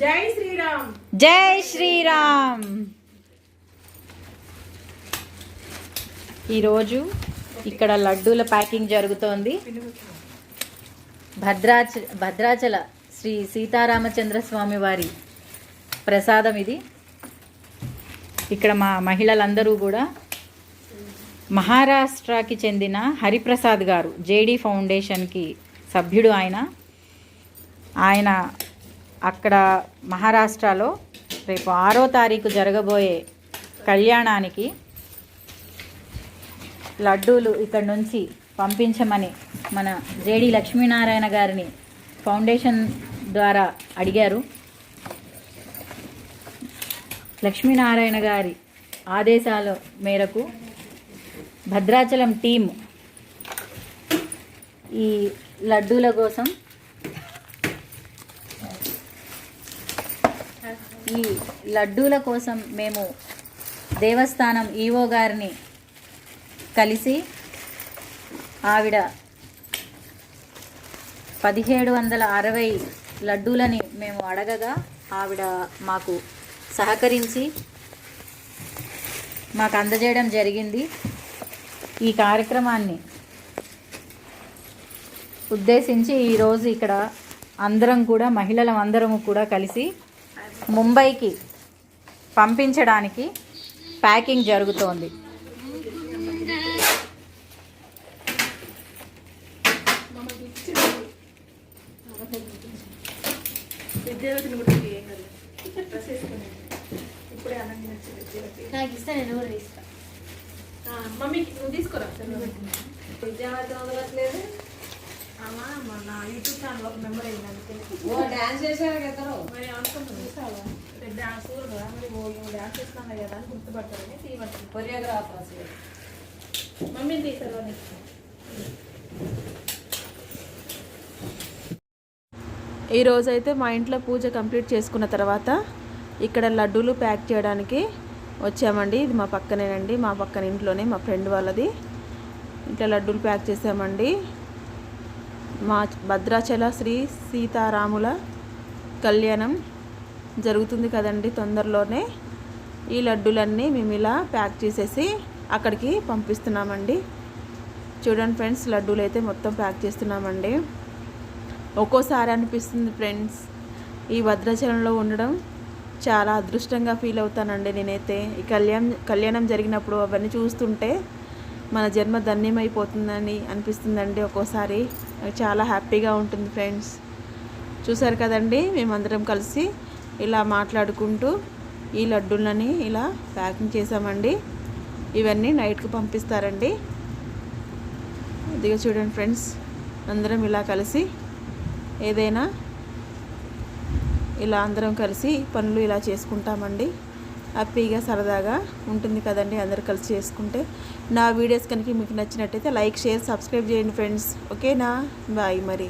జై శ్రీరామ్. జై శ్రీరామ్. ఈరోజు ఇక్కడ లడ్డూల ప్యాకింగ్ జరుగుతోంది. భద్రాచల శ్రీ సీతారామచంద్ర స్వామి వారి ప్రసాదం ఇది. ఇక్కడ మా మహిళలందరూ కూడా మహారాష్ట్రకి చెందిన హరిప్రసాద్ గారు జేడీ ఫౌండేషన్కి సభ్యుడు. ఆయన అక్కడ మహారాష్ట్రలో రేపు 6వ తారీఖు జరగబోయే కళ్యాణానికి లడ్డూలు ఇక్కడ నుంచి పంపించమని మన జేడీ లక్ష్మీనారాయణ గారిని ఫౌండేషన్ ద్వారా అడిగారు. లక్ష్మీనారాయణ గారి ఆదేశాల మేరకు భద్రాచలం టీం ఈ లడ్డూల కోసం మేము దేవస్థానం ఈవో గారిని కలిసి ఆవిడ 1760 లడ్డూలని మేము అడగగా ఆవిడ మాకు సహకరించి మాకు అందజేయడం జరిగింది. ఈ కార్యక్రమాన్ని ఉద్దేశించి ఈరోజు ఇక్కడ అందరం కూడా మహిళలందరము కూడా కలిసి ముంబైకి పంపించడానికి ప్యాకింగ్ జరుగుతోంది. మమ్మీ నువ్వు తీసుకురా. విద్యావర్ధన వదలట్లేదు అమ్మా. మన యూట్యూబ్ ఛానల్ ఒక మెంబర్ అయింది. డాన్స్ చేసారు కదా మరి అనుకుంటుంది. చూసావా రేపు డాన్స్ కదా మరి డాన్స్ చేస్తాను కదా అని గుర్తుపడతారని తీయమంటుంది. కొరియోగ్రాఫర్స్ మమ్మీని తీసారు. ఈరోజైతే మా ఇంట్లో పూజ కంప్లీట్ చేసుకున్న తర్వాత ఇక్కడ లడ్డూలు ప్యాక్ చేయడానికి వచ్చామండి. ఇది మా పక్కనేనండి, మా పక్కన ఇంట్లోనే మా ఫ్రెండ్ వాళ్ళది. ఇట్లా లడ్డూలు ప్యాక్ చేసామండి. మా భద్రాచల శ్రీ సీతారాముల కళ్యాణం జరుగుతుంది కదండి తొందరలోనే. ఈ లడ్డూలన్నీ మేము ఇలా ప్యాక్ చేసేసి అక్కడికి పంపిస్తున్నామండి. చూడండి ఫ్రెండ్స్, లడ్డూలు అయితే మొత్తం ప్యాక్ చేస్తున్నామండి. ఒక్కోసారి అనిపిస్తుంది ఫ్రెండ్స్, ఈ భద్రాచలంలో ఉండడం చాలా అదృష్టంగా ఫీల్ అవుతానండి నేనైతే. ఈ కళ్యాణం జరిగినప్పుడు అవన్నీ చూస్తుంటే మన జన్మ ధన్యమైపోతుందని అనిపిస్తుందండి. ఒక్కోసారి చాలా హ్యాపీగా ఉంటుంది ఫ్రెండ్స్. చూసారు కదండి, మేమందరం కలిసి ఇలా మాట్లాడుకుంటూ ఈ లడ్డూలని ఇలా ప్యాకింగ్ చేసామండి. ఇవన్నీ నైట్కి పంపిస్తారండి. ఇదిగో చూడండి ఫ్రెండ్స్, అందరం ఇలా కలిసి ఏదైనా ఇలా అందరం కలిసి పనులు ఇలా చేసుకుంటామండి. హ్యాపీగా సరదాగా ఉంటుంది కదండి అందరు కలిసి చేసుకుంటే. నా వీడియోస్ కనుక మీకు నచ్చినట్టయితే లైక్, షేర్, సబ్స్క్రైబ్ చేయండి ఫ్రెండ్స్. ఓకేనా? బాయ్ మరి.